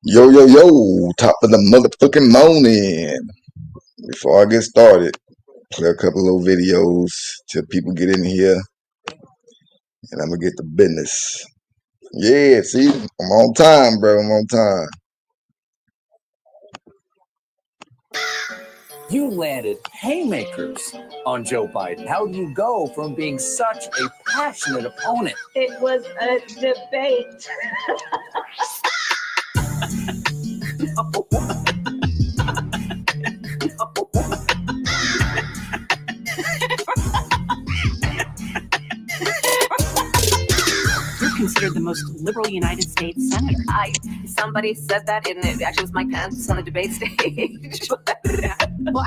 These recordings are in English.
Yo, yo, yo, top of the motherfucking morning. Before I get started, play a couple little videos till people get in here and I'm gonna get to business. Yeah, see, I'm on time, bro. I'm on time. You landed haymakers on Joe Biden. How do you go from being such a passionate opponent? It was a debate. You're considered the most liberal United States senator. Somebody said that, and it actually was Mike Pence on the debate stage. Well,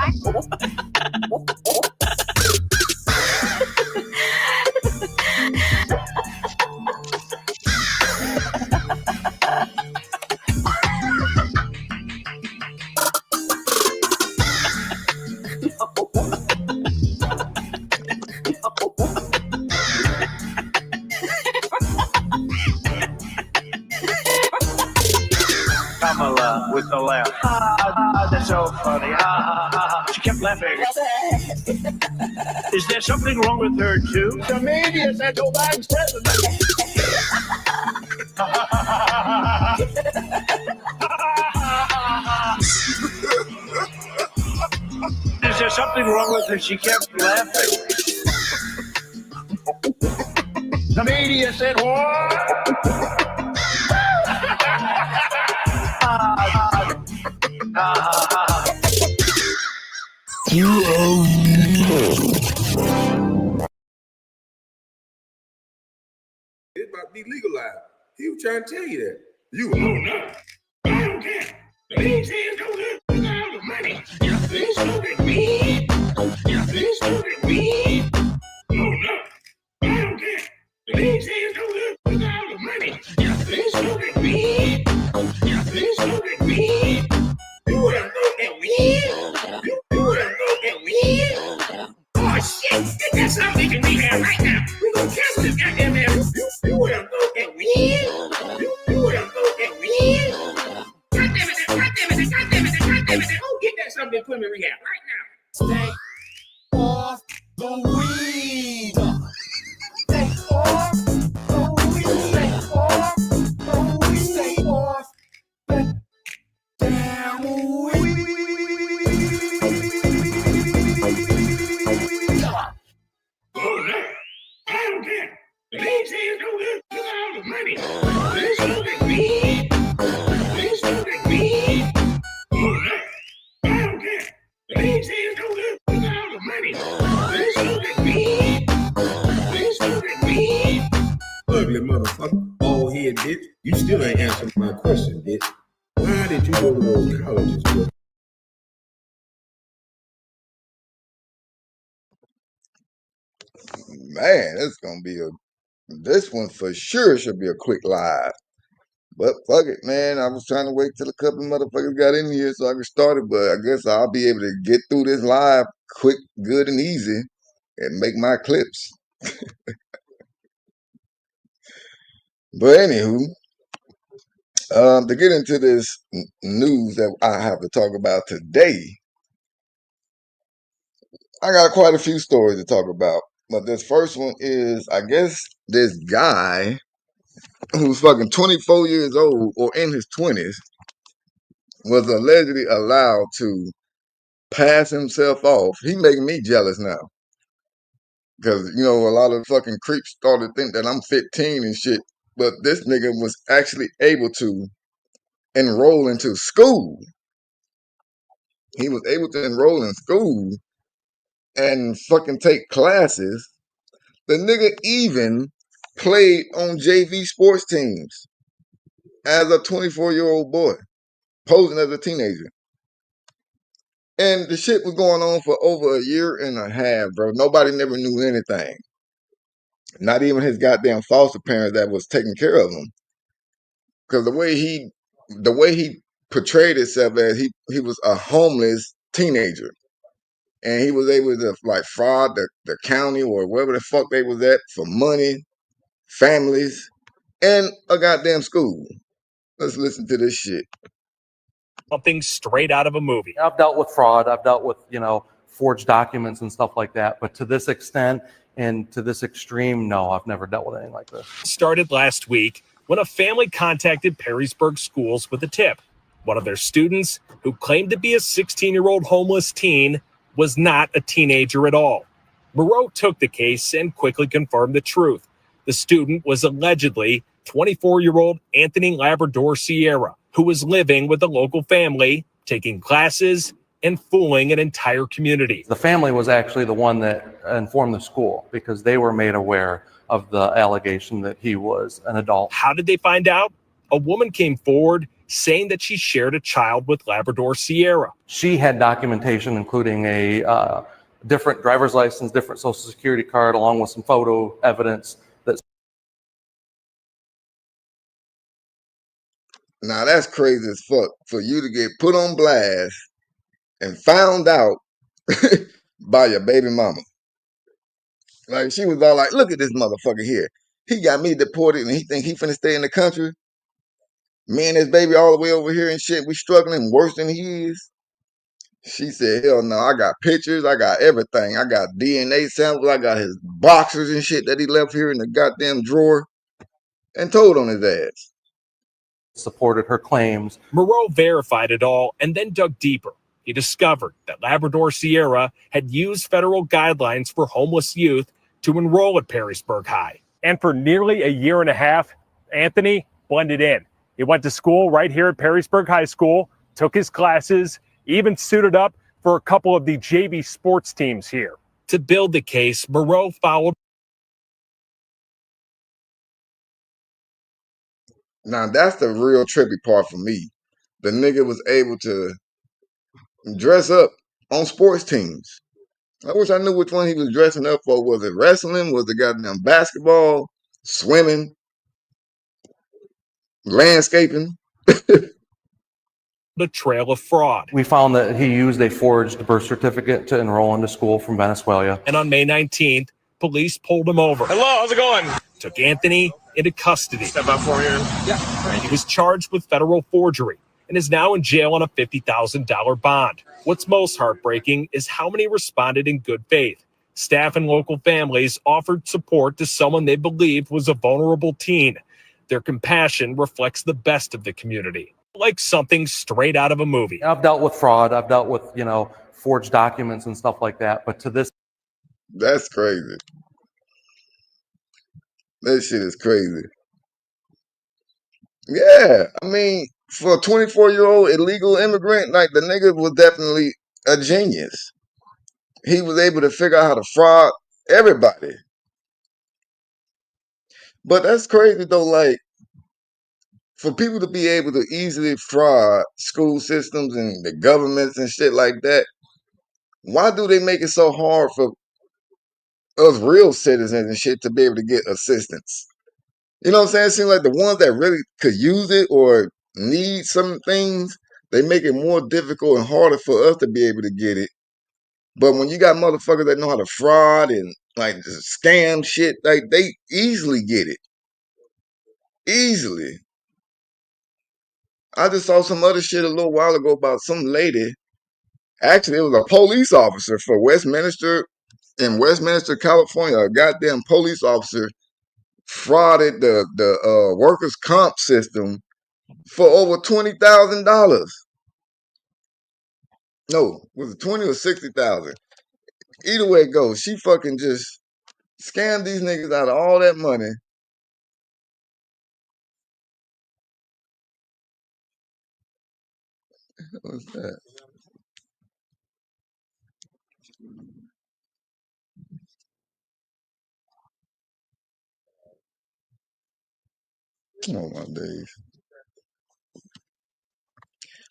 Kamala with the laugh. That's so funny. She kept laughing. Is there something wrong with her, too? The media said Joe Biden's president. Is there something wrong with her? She kept laughing. The media said what? It's about to be legalized. He was trying to tell you that. You no. I don't care. The league says go to all the money. You think smoking weed? You think smoking weed? No. I don't care. The league says go to all the money. You think smoking weed? You think smoking weed? You would have known that weed? You would have known that weed? Oh shit! That's something we can rehab right now. We gonna cancel this goddamn man. You would have known that weed? You would have known that weed? God damn it! Go get that something and put him in rehab right now. Stay off the weed. Stay off the weed. Stay off the weed. Stay off the damn weed. I don't care. The league says go get all the money. They smoking weed. They smoking weed. I don't care. The league says go get all the money. They smoking weed. They smoking weed. Ugly motherfucker, bald head bitch. You still ain't answering my question, bitch. Why did you go to those colleges, bro? Man, it's gonna be this one for sure should be a quick live. But fuck it, man. I was trying to wait till a couple of motherfuckers got in here so I could start it, but I guess I'll be able to get through this live quick, good, and easy and make my clips. But anywho, to get into this news that I have to talk about today, I got quite a few stories to talk about. But this first one is, I guess, this guy who's fucking 24 years old or in his 20s was allegedly allowed to pass himself off. He making me jealous now. Because, you know, a lot of fucking creeps started to think that I'm 15 and shit. But this nigga was actually able to enroll into school. He was able to enroll in school and fucking take classes. The nigga even played on JV sports teams as a 24-year-old boy, posing as a teenager. And the shit was going on for over a year and a half, bro. Nobody never knew anything. Not even his goddamn foster parents that was taking care of him. Because the way he portrayed himself as he was a homeless teenager. And he was able to like fraud the county or wherever the fuck they was at for money, families, and a goddamn school. Let's listen to this shit. Something straight out of a movie. I've dealt with fraud. I've dealt with, forged documents and stuff like that. But to this extent and to this extreme, no, I've never dealt with anything like this. Started last week when a family contacted Perrysburg schools with a tip. One of their students, who claimed to be a 16-year-old homeless teen, was not a teenager at all. Moreau took the case and quickly confirmed the truth. The student was allegedly 24-year-old Anthony Labrador Sierra, who was living with a local family, taking classes, and fooling an entire community. The family was actually the one that informed the school because they were made aware of the allegation that he was an adult. How did they find out? A woman came forward saying that she shared a child with Labrador Sierra. She had documentation, including a different driver's license, different social security card, along with some photo evidence. Now that's crazy as fuck for you to get put on blast and found out by your baby mama. Like she was all like, "Look at this motherfucker here. He got me deported and he think he finna stay in the country. Me and his baby all the way over here and shit. We struggling worse than he is." She said, "Hell no, I got pictures, I got everything. I got DNA samples, I got his boxers and shit that he left here in the goddamn drawer," and told on his ass. Supported her claims. Moreau verified it all and then dug deeper. He discovered that Labrador Sierra had used federal guidelines for homeless youth to enroll at Perrysburg High. And for nearly a year and a half, Anthony blended in. He went to school right here at Perrysburg High School, took his classes, even suited up for a couple of the JV sports teams here. To build the case, Moreau followed. Now that's the real trippy part for me. The nigga was able to dress up on sports teams. I wish I knew which one he was dressing up for. Was it wrestling? Was it goddamn basketball? Swimming? Landscaping? The trail of fraud. We found that he used a forged birth certificate to enroll into school from Venezuela. And on May 19th, police pulled him over. Hello, how's it going? Took Anthony into custody. Step out for you. Yeah. He was charged with federal forgery and is now in jail on a $50,000 bond. What's most heartbreaking is how many responded in good faith. Staff and local families offered support to someone they believed was a vulnerable teen. Their compassion reflects the best of the community, like something straight out of a movie. I've dealt with fraud. I've dealt with, forged documents and stuff like that. But to this, That's crazy. That shit is crazy. Yeah, I mean, for a 24-year-old illegal immigrant, like the nigga was definitely a genius. He was able to figure out how to fraud everybody. But that's crazy though, like for people to be able to easily fraud school systems and the governments and shit like that, why do they make it so hard for us real citizens and shit to be able to get assistance? You know what I'm saying? It seems like the ones that really could use it or need some things, they make it more difficult and harder for us to be able to get it. But when you got motherfuckers that know how to fraud and like scam shit, like they easily get it. Easily. I just saw some other shit a little while ago about some lady. Actually, it was a police officer for Westminster, in Westminster, California. A goddamn police officer frauded the workers' comp system for over $20,000. No, was it 20 or 60,000? Either way it goes, she fucking just scammed these niggas out of all that money. What's that? Oh my days.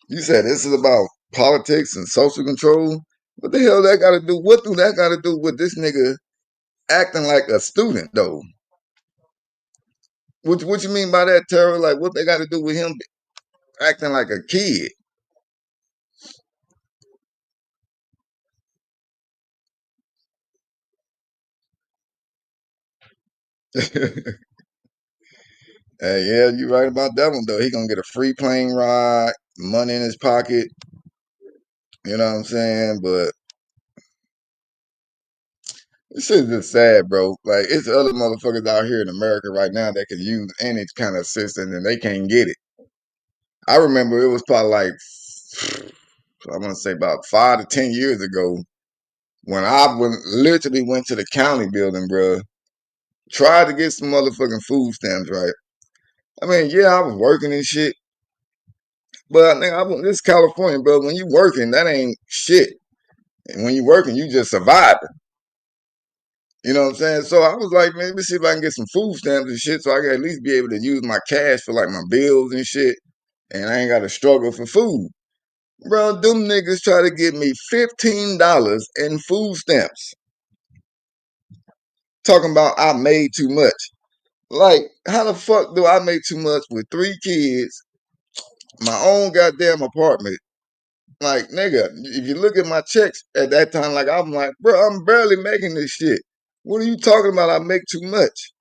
You said this is about politics and social control? What the hell that got to do? What do that got to do with this nigga acting like a student though? What you mean by that, Tara? Like what they got to do with him acting like a kid? Hey, yeah, you right about that one though. He gonna get a free plane ride, money in his pocket. You know what I'm saying? But this shit is just sad, bro. Like it's other motherfuckers out here in America right now that can use any kind of assistance and they can't get it. I remember it was probably like I want to say about 5 to 10 years ago when literally went to the county building, bro. Tried to get some motherfucking food stamps, right? I mean, yeah, I was working and shit, but this is California, bro. When you working, that ain't shit. And when you working, you just surviving. You know what I'm saying? So I was like, man, let me see if I can get some food stamps and shit so I can at least be able to use my cash for like my bills and shit. And I ain't got to struggle for food. Bro, them niggas try to give me $15 in food stamps. Talking about I made too much. Like, how the fuck do I make too much with 3 kids, my own goddamn apartment? Like, nigga, if you look at my checks at that time, like, I'm like, bro, I'm barely making this shit. What are you talking about? I make too much.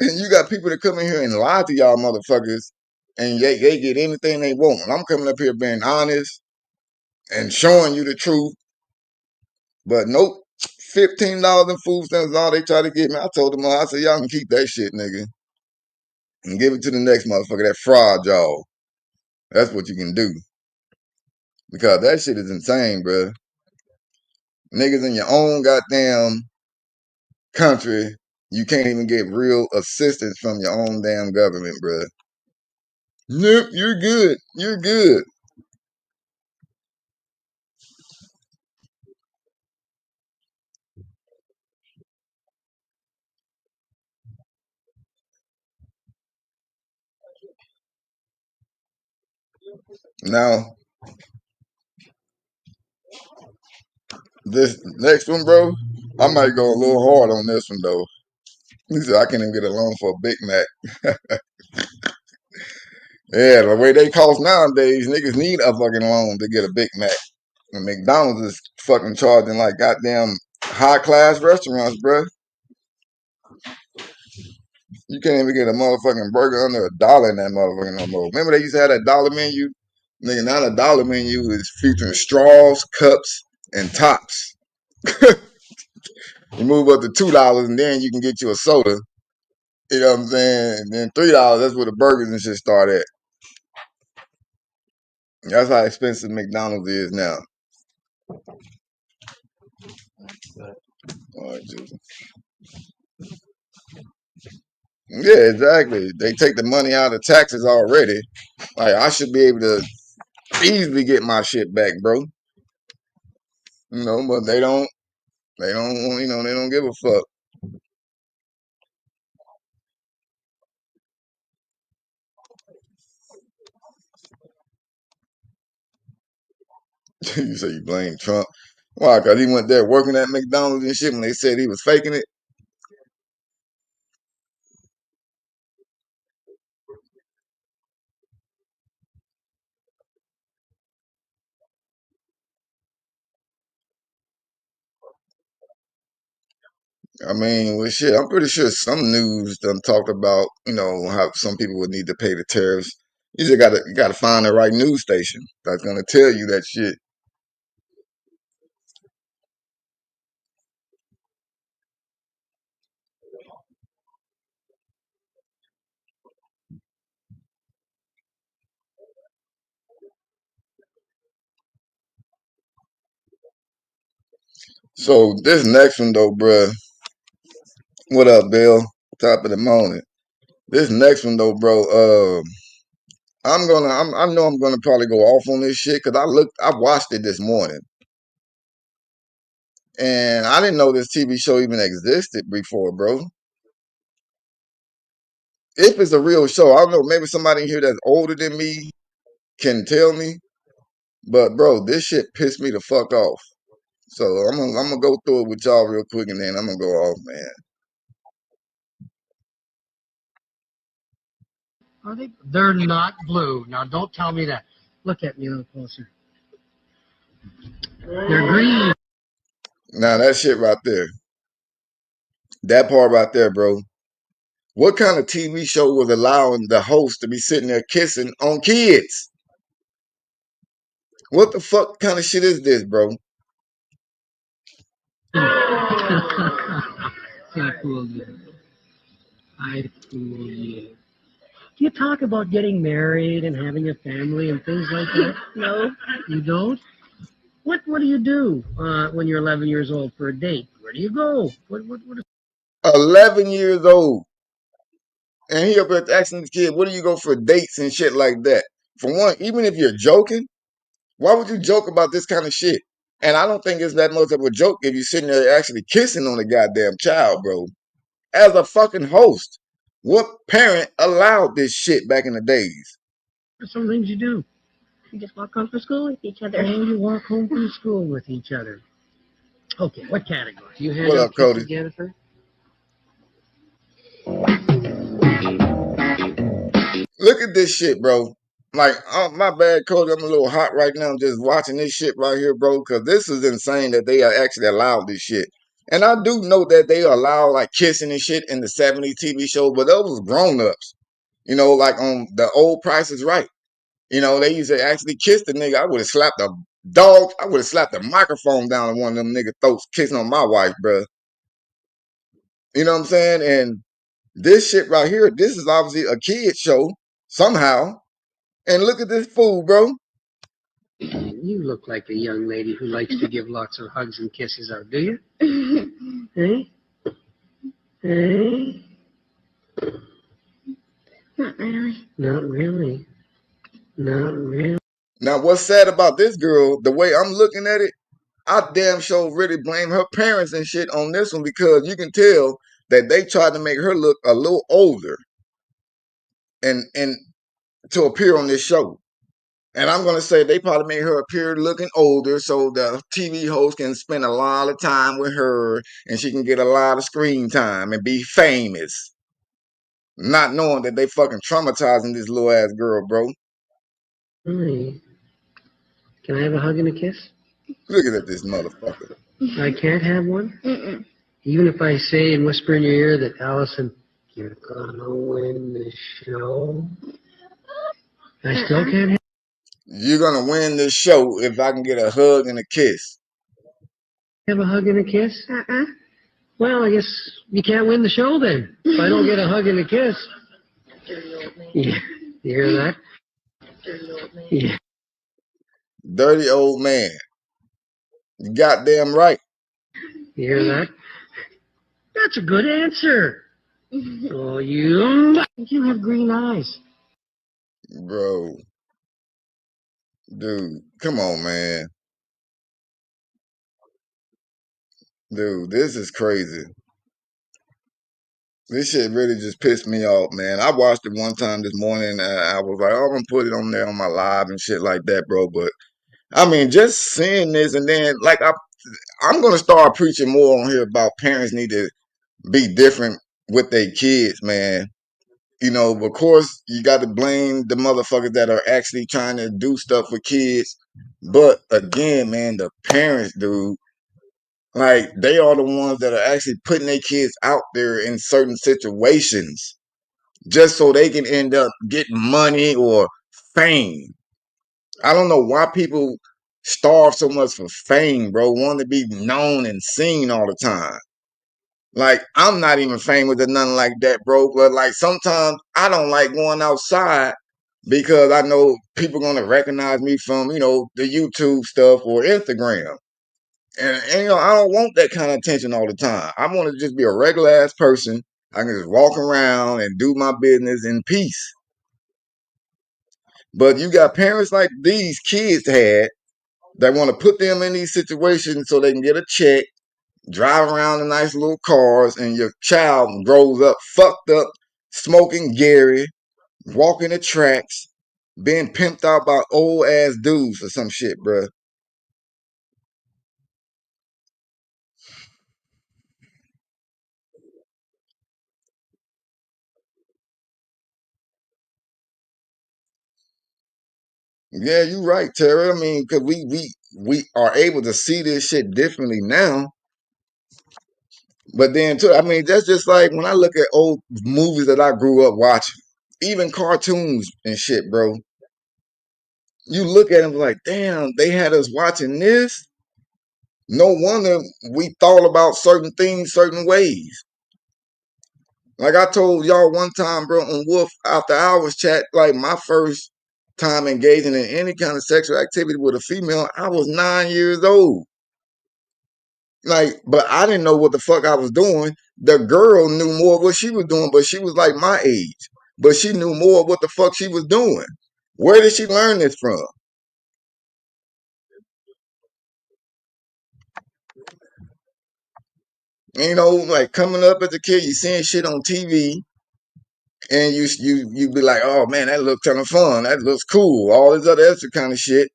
And you got people that come in here and lie to y'all motherfuckers, and they get anything they want. And I'm coming up here being honest and showing you the truth. But nope, $15 in food stamps is all they try to get me. I told them all, I said, y'all can keep that shit, nigga. And give it to the next motherfucker, that fraud y'all. That's what you can do. Because that shit is insane, bro. Niggas in your own goddamn country, you can't even get real assistance from your own damn government, bro. Nope, you're good. You're good. Now, this next one, bro, I might go a little hard on this one, though. He said, I can't even get a loan for a Big Mac. Yeah, the way they cost nowadays, niggas need a fucking loan to get a Big Mac. And McDonald's is fucking charging like goddamn high class restaurants, bro. You can't even get a motherfucking burger under $1 in that motherfucker no more. Remember they used to have that dollar menu? Nigga, now the dollar menu is featuring straws, cups, and tops. You move up to $2 and then you can get you a soda. You know what I'm saying? And then $3, that's where the burgers and shit start at. That's how expensive McDonald's is now. All right, yeah, exactly. They take the money out of taxes already. Like I should be able to easily get my shit back, bro. You know, but they don't. They don't. You know, they don't give a fuck. You say you blame Trump? Why? Because he went there working at McDonald's and shit when they said he was faking it. I mean, well, shit. I'm pretty sure some news done talked about, you know, how some people would need to pay the tariffs. You just gotta find the right news station that's gonna tell you that shit. So this next one though, bruh. What up, Bill? Top of the morning. This next one though, bro. I know I'm gonna probably go off on this shit because I watched it this morning, and I didn't know this TV show even existed before, bro. If it's a real show, I don't know. Maybe somebody here that's older than me can tell me. But bro, this shit pissed me the fuck off. So I'm gonna go through it with y'all real quick, and then I'm gonna go off, man. Are they? They're not blue. Now, don't tell me that. Look at me a little closer. They're green. Now that shit right there, that part right there, bro. What kind of TV show was allowing the host to be sitting there kissing on kids? What the fuck kind of shit is this, bro? I fooled you. I fooled you. Do you talk about getting married and having a family and things like that? No. You don't? What do you do when you're 11 years old for a date? Where do you go? What 11 years old. And he up there asking this kid, where do you go for dates and shit like that? For one, even if you're joking, why would you joke about this kind of shit? And I don't think it's that much of a joke if you're sitting there actually kissing on the goddamn child, bro. As a fucking host, what parent allowed this shit back in the days? are some things you do? We just walk home from school with each other. Oh, you walk home from school with each other. Okay, what category? Do you hand What out up, Cody? kisses, Jennifer? Look at this shit, bro. Like, oh, my bad, Cody. I'm a little hot right now just watching this shit right here, bro, because this is insane that they are actually allowed this shit. And I do know that they allow like kissing and shit in the 70s TV show, but those was grown-ups. You know, like on the old Price is Right. You know, they used to actually kiss the nigga. I would have slapped the dog. I would have slapped the microphone down on one of them nigga throats kissing on my wife, bro. You know what I'm saying? And this shit right here, this is obviously a kid show somehow. And look at this fool, bro. You look like a young lady who likes to give lots of hugs and kisses out, do you? Hey? Hey? Not really. Not really. Not really. Now, what's sad about this girl, the way I'm looking at it, I damn sure really blame her parents and shit on this one because you can tell that they tried to make her look a little older and to appear on this show. And I'm gonna say they probably made her appear looking older so the TV host can spend a lot of time with her and she can get a lot of screen time and be famous. Not knowing that they fucking traumatizing this little ass girl, bro. Hey. Can I have a hug and a kiss? Look at this motherfucker. I can't have one? Mm-mm. Even if I say and whisper in your ear that Allison, you're gonna win the show, I still can't have. You're gonna win this show if I can get a hug and a kiss. Have a hug and a kiss? Uh-uh. Well, I guess you can't win the show then. If I don't get a hug and a kiss. Yeah, you hear that? Yeah. Dirty old man. You goddamn right. You hear that? That's a good answer. Oh, you have green eyes. Bro. Dude, come on, man. Dude, this is crazy. This shit really just pissed me off, man. I watched it one time this morning. I was like, oh, I'm gonna put it on there on my live and shit like that, bro. But I mean, just seeing this and then like I'm gonna start preaching more on here about parents need to be different with their kids, man. You know, of course, you got to blame the motherfuckers that are actually trying to do stuff with kids. But again, man, the parents, dude, like they are the ones that are actually putting their kids out there in certain situations just so they can end up getting money or fame. I don't know why people starve so much for fame, bro. Want to be known and seen all the time. Like, I'm not even famous or nothing like that, bro. But like sometimes I don't like going outside because I know people gonna recognize me from, you know, the YouTube stuff or Instagram. And you know, I don't want that kind of attention all the time. I want to just be a regular ass person. I can just walk around and do my business in peace. But you got parents like these kids had that want to put them in these situations so they can get a check, drive around in nice little cars, and your child grows up fucked up, smoking Gary, walking the tracks, being pimped out by old ass dudes or some shit, bruh. Yeah, you right, Terry. I mean, cause we are able to see this shit differently now. But then too, I mean, that's just like when I look at old movies that I grew up watching, even cartoons and shit, bro. You look at them like, damn, they had us watching this. No wonder we thought about certain things certain ways. Like I told y'all one time, bro, on Wolf After Hours chat, like my first time engaging in any kind of sexual activity with a female, I was 9 years old. Like, but I didn't know what the fuck I was doing. The girl knew more of what she was doing, but she was like my age. But she knew more of what the fuck she was doing. Where did she learn this from? You know, like coming up as a kid, you seeing shit on TV, and you be like, oh man, that looks kind of fun. That looks cool. All this other extra kind of shit.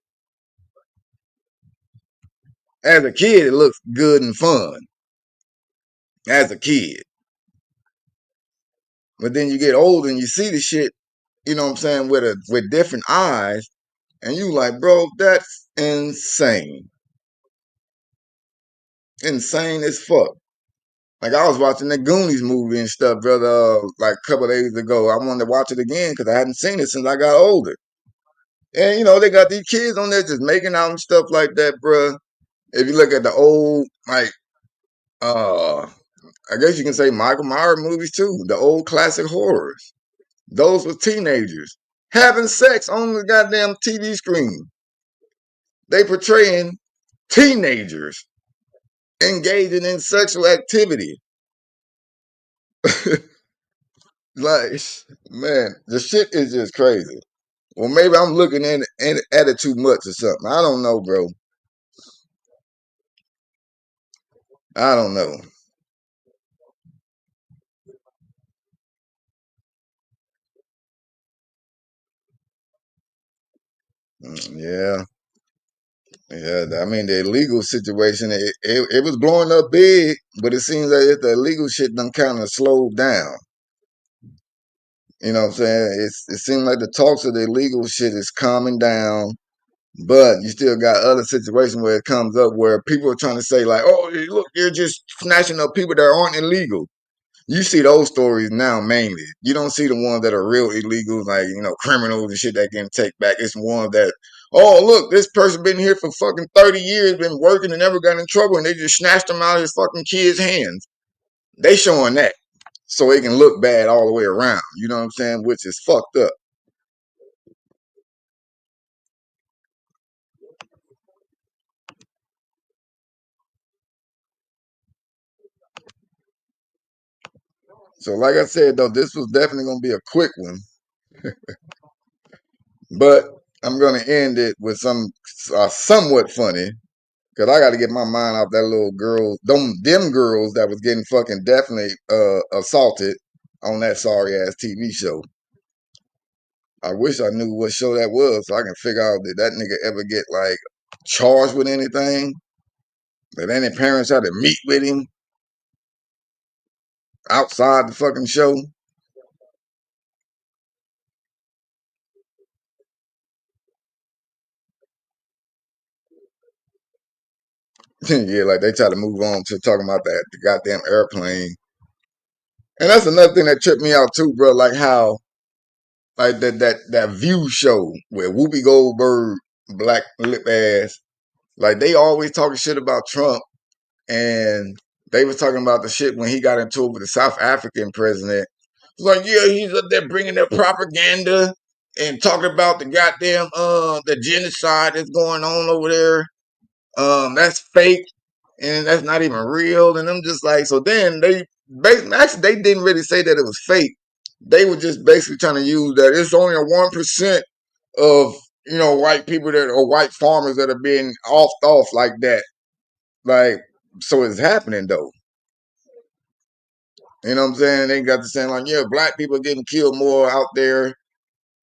As a kid, it looks good and fun. As a kid. But then you get older and you see the shit, you know what I'm saying, with different eyes, and you like, bro, that's insane. Insane as fuck. Like I was watching the Goonies movie and stuff, brother, like a couple of days ago. I wanted to watch it again because I hadn't seen it since I got older. And you know, they got these kids on there just making out and stuff like that, bruh. If you look at the old, like, I guess you can say Michael Myers movies too, the old classic horrors. Those were teenagers having sex on the goddamn TV screen. They portraying teenagers engaging in sexual activity. Like, man, the shit is just crazy. Well, maybe I'm looking at it too much or something. I don't know, bro. I don't know. Yeah. Yeah, I mean the illegal situation, it was blowing up big, but it seems like the illegal shit done kind of slowed down. You know what I'm saying? It seems like the talks of the illegal shit is calming down, but you still got other situations where it comes up where people are trying to say like, oh, look, you're just snatching up people that aren't illegal. You see those stories now mainly. You don't see the ones that are real illegals, like, you know, criminals and shit that can take back. It's ones that, oh, look, this person been here for fucking 30 years, been working and never got in trouble, and they just snatched them out of his fucking kids' hands. They showing that. So it can look bad all the way around. You know what I'm saying? Which is fucked up. So like I said, though, this was definitely going to be a quick one. But I'm going to end it with some somewhat funny. Cause I got to get my mind off that little girl, them girls that was getting fucking definitely assaulted on that sorry ass TV show. I wish I knew what show that was so I can figure out did that nigga ever get like charged with anything? Did any parents had to meet with him outside the fucking show? Yeah, like they try to move on to talking about the goddamn airplane. And that's another thing that tripped me out too, bro. Like how like that View show where Whoopi Goldberg, black lip ass, like they always talking shit about Trump, and they was talking about the shit when he got into it with the South African president. It's like, yeah, he's up there bringing their propaganda and talking about the goddamn the genocide that's going on over there. That's fake and that's not even real. And I'm just like, so then actually they didn't really say that it was fake. They were just basically trying to use that it's only a 1% of, you know, white people that or white farmers that are being offed off like that. Like, so it's happening though. You know what I'm saying? They got to saying like, yeah, black people getting killed more out there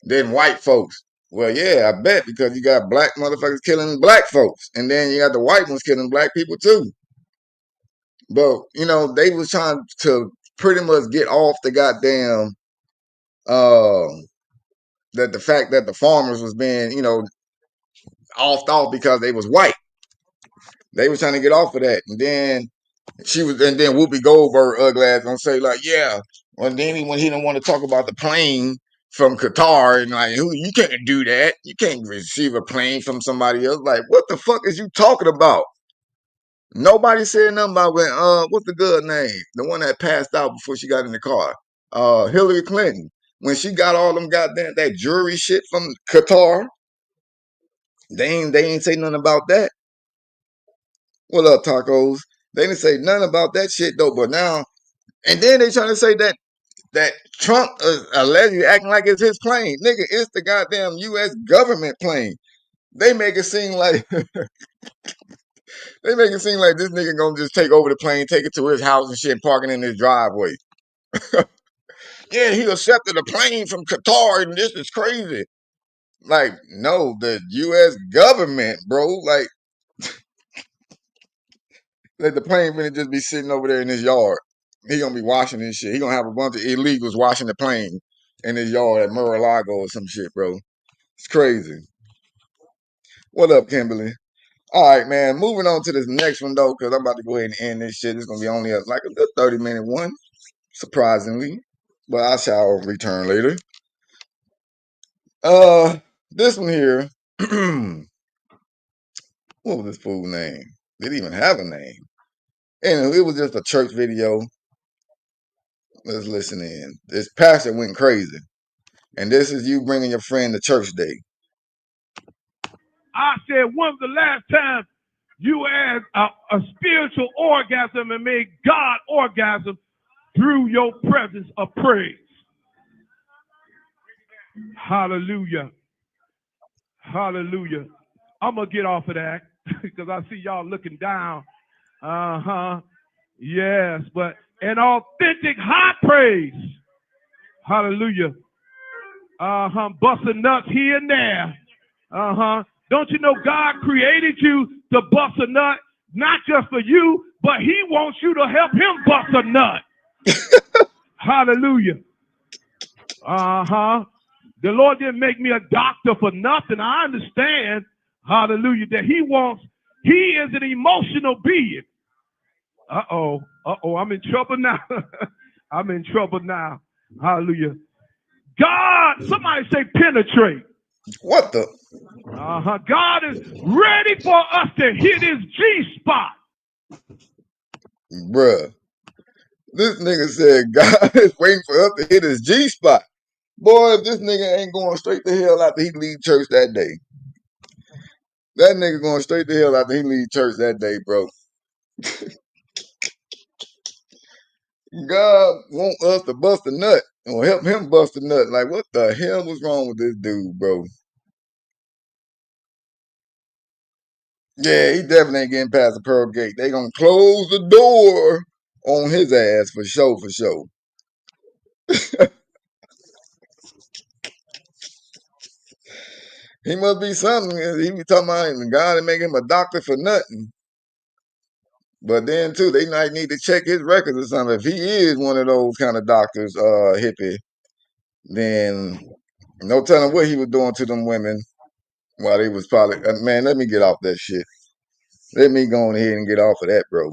than white folks. Well, yeah, I bet because you got black motherfuckers killing black folks, and then you got the white ones killing black people too. But you know, they was trying to pretty much get off the goddamn that the fact that the farmers was being, you know, offed off because they was white. They was trying to get off of that, and then She was, and then Whoopi Goldberg, ugly ass, gonna say like, yeah. Well, then when he don't want to talk about the plane from Qatar and like, you can't do that. You can't receive a plane from somebody else. Like, what the fuck is you talking about? Nobody said nothing about when what's the good name? The one that passed out before she got in the car. Hillary Clinton. When she got all them goddamn that jury shit from Qatar, they ain't say nothing about that. What up, tacos? They didn't say nothing about that shit though. But now, and then they trying to say that Trump allegedly acting like it's his plane. Nigga, it's the goddamn U.S. government plane. They make it seem like this nigga gonna just take over the plane, take it to his house and shit, parking in his driveway. Yeah, he accepted a plane from Qatar, and this is crazy. Like, no, the U.S. government, bro. Like the plane gonna just be sitting over there in his yard. He gonna be washing this shit. He gonna have a bunch of illegals washing the plane in his yard at Mar-a-Lago or some shit, bro. It's crazy. What up, Kimberly? All right, man. Moving on to this next one though, because I'm about to go ahead and end this shit. It's gonna be only a good 30-minute one, surprisingly. But I shall return later. This one here. What was this fool's name? Didn't even have a name. And it was just a church video. Let's listen in. This pastor went crazy. And this is you bringing your friend to church day. I said, when's the last time you had a spiritual orgasm and made God orgasm through your presence of praise? Hallelujah. Hallelujah. I'm going to get off of that because I see y'all looking down. Yes, but an authentic high praise. Hallelujah. Busting nuts here and there. Don't you know God created you to bust a nut, not just for you, but he wants you to help him bust a nut. Hallelujah. The Lord didn't make me a doctor for nothing. I understand, hallelujah, that he is an emotional being. Uh-oh, I'm in trouble now. I'm in trouble now. Hallelujah. God, somebody say penetrate. What the? God is ready for us to hit his G-spot. Bruh. This nigga said God is waiting for us to hit his G-spot. Boy, if this nigga ain't going straight to hell after he leave church that day. That nigga going straight to hell after he leave church that day, bro. God want us to bust a nut or help him bust a nut. Like, what the hell was wrong with this dude, bro? Yeah, he definitely ain't getting past the pearl gate. They gonna close the door on his ass for sure, for sure. He must be something. He be talking about God and make him a doctor for nothing. But then too, they might need to check his records or something. If he is one of those kind of doctors, hippie, then no telling what he was doing to them women while they was probably. Man, let me get off that shit. Let me go on ahead and get off of that, bro.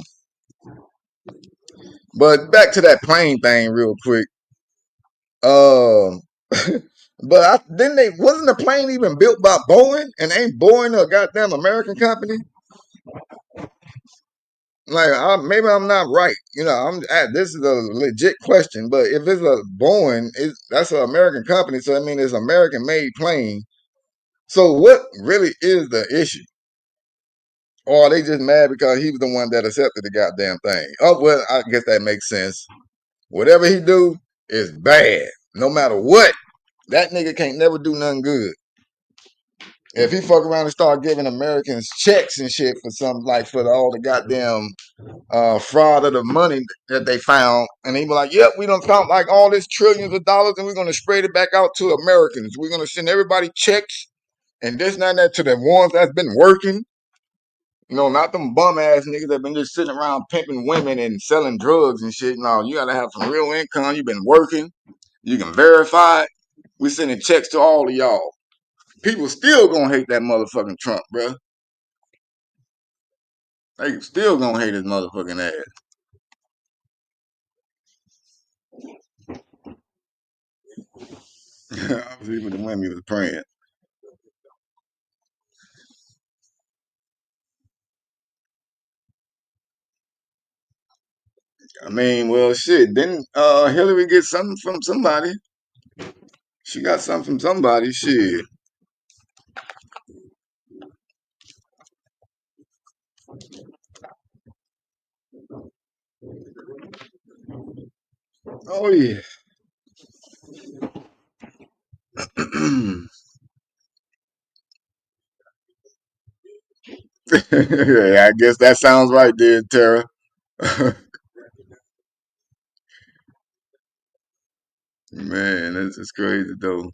But back to that plane thing, real quick. But wasn't the plane even built by Boeing? And ain't Boeing a goddamn American company? Like, maybe I'm not right. You know, this is a legit question. But if it's a Boeing, that's an American company, so I mean it's American-made plane. So what really is the issue? Or are they just mad because he was the one that accepted the goddamn thing? Oh well, I guess that makes sense. Whatever he do is bad, no matter what. That nigga can't never do nothing good. If he fuck around and start giving Americans checks and shit for something like for all the goddamn fraud of the money that they found, and he be like, "Yep, we done found like all this trillions of dollars, and we're gonna spread it back out to Americans. We're gonna send everybody checks and this and that to the ones that's been working. You know, not them bum ass niggas that been just sitting around pimping women and selling drugs and shit. No, you gotta have some real income. You've been working. You can verify it. We sending checks to all of y'all. People still gonna hate that motherfucking Trump, bro. They still gonna hate his motherfucking ass. I was even the women was praying. I mean, well, shit. Didn't Hillary get something from somebody? She got something from somebody. Shit. Oh yeah. Yeah, I guess that sounds right there, Tara. Man, this is crazy though.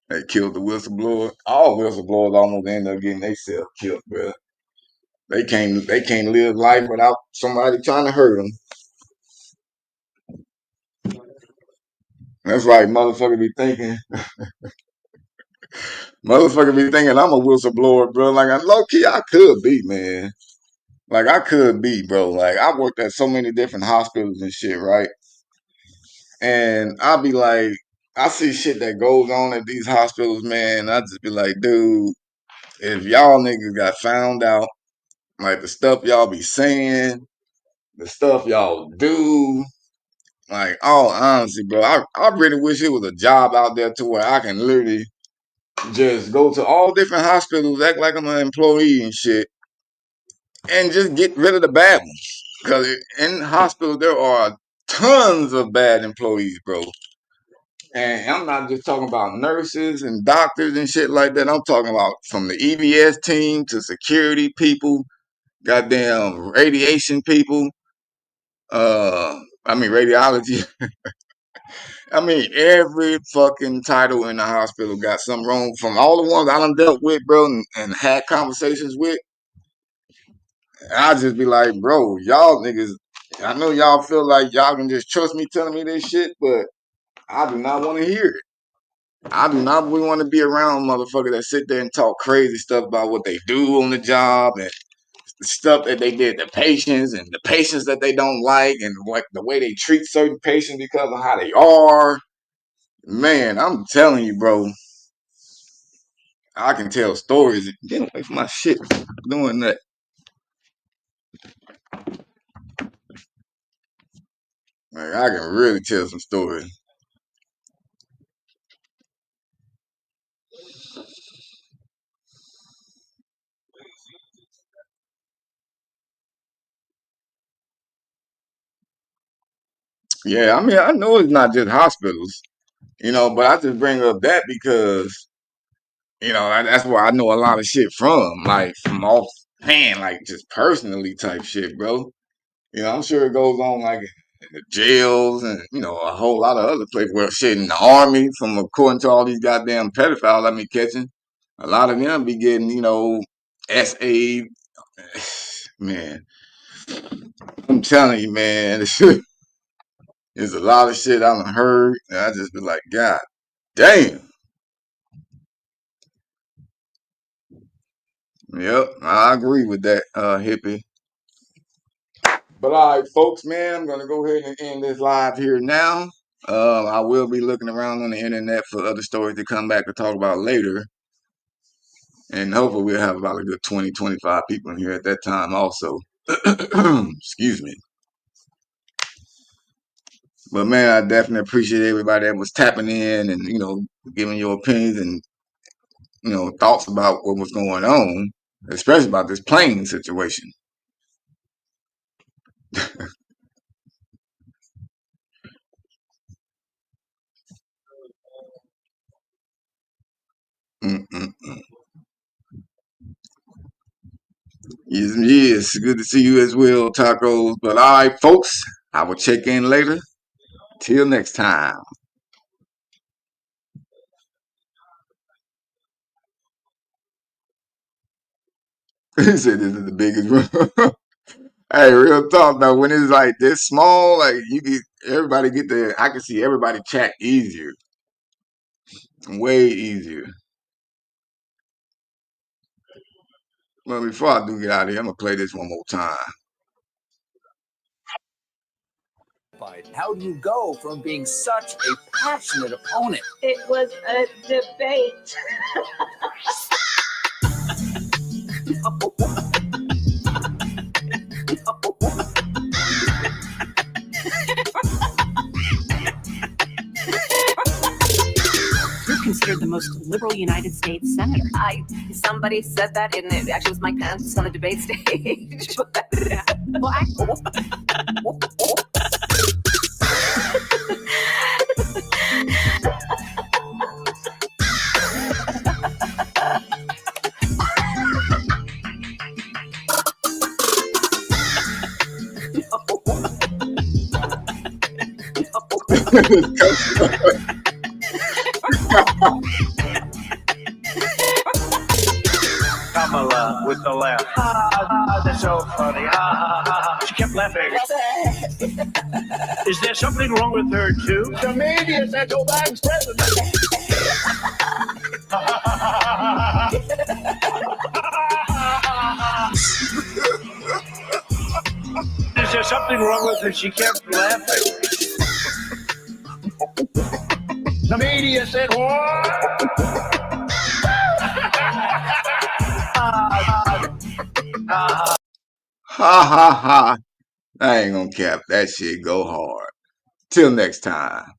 They killed the whistleblower. All whistleblowers almost end up getting themselves killed, bro. They can't live life without somebody trying to hurt them. That's like motherfucker be thinking I'm a whistleblower, bro. Like I low key I could be, man. Like I could be, bro. Like I worked at so many different hospitals and shit, right? And I'll be like, I see shit that goes on at these hospitals, man. I just be like, dude, if y'all niggas got found out, like the stuff y'all be saying, the stuff y'all do, like all honesty, bro, I really wish it was a job out there to where I can literally just go to all different hospitals, act like I'm an employee and shit, and just get rid of the bad ones. Because in hospitals, there are tons of bad employees, bro. And I'm not just talking about nurses and doctors and shit like that. I'm talking about from the EVS team to security people, goddamn radiation people, I mean radiology. I mean every fucking title in the hospital got something wrong. From all the ones I done dealt with, bro, and had conversations with, I just be like, bro, y'all niggas, I know y'all feel like y'all can just trust me telling me this shit, but I do not want to hear it. I do not want to be around motherfuckers that sit there and talk crazy stuff about what they do on the job and the stuff that they did to patients and the patients that they don't like and what the way they treat certain patients because of how they are. Man, I'm telling you, bro, I can tell stories. Get away from my shit doing that. Like, I can really tell some stories. Yeah, I mean, I know it's not just hospitals, but I just bring up that because, that's where I know a lot of shit from, like from offhand, like just personally type shit, bro. I'm sure it goes on like in the jails and, a whole lot of other places where shit in the army, from according to all these goddamn pedophiles I be catching, a lot of them be getting, SA. Man, I'm telling you, man, there's a lot of shit I done heard, and I just be like, God damn. Yep, I agree with that, hippie. But all right, folks, man, I'm gonna go ahead and end this live here now. I will be looking around on the internet for other stories to come back to talk about later. And hopefully we'll have about a good 20, 25 people in here at that time also. Excuse me. But man, I definitely appreciate everybody that was tapping in and, giving your opinions and, thoughts about what was going on, especially about this plane situation. Mm-mm-mm. Yes, yes, good to see you as well, tacos. But all right, folks, I will check in later. Till next time. He said this is the biggest room. Hey, real talk though, when it's like this small, like you get everybody get there. I can see everybody chat easier, way easier. Well, before I do get out of here, I'm gonna play this one more time. How do you go from being such a passionate opponent? It was a debate. You're considered the most liberal United States senator. Somebody said that in it. Actually, it was Mike Pence on the debate stage. Well, Kamala with the laugh. That's so funny. She kept laughing. Is there something wrong with her too? The media said Joe Biden's president. Is there something wrong with her? She kept laughing. The media said what? Ha ha ha. I ain't gonna cap. That shit go hard. Till next time.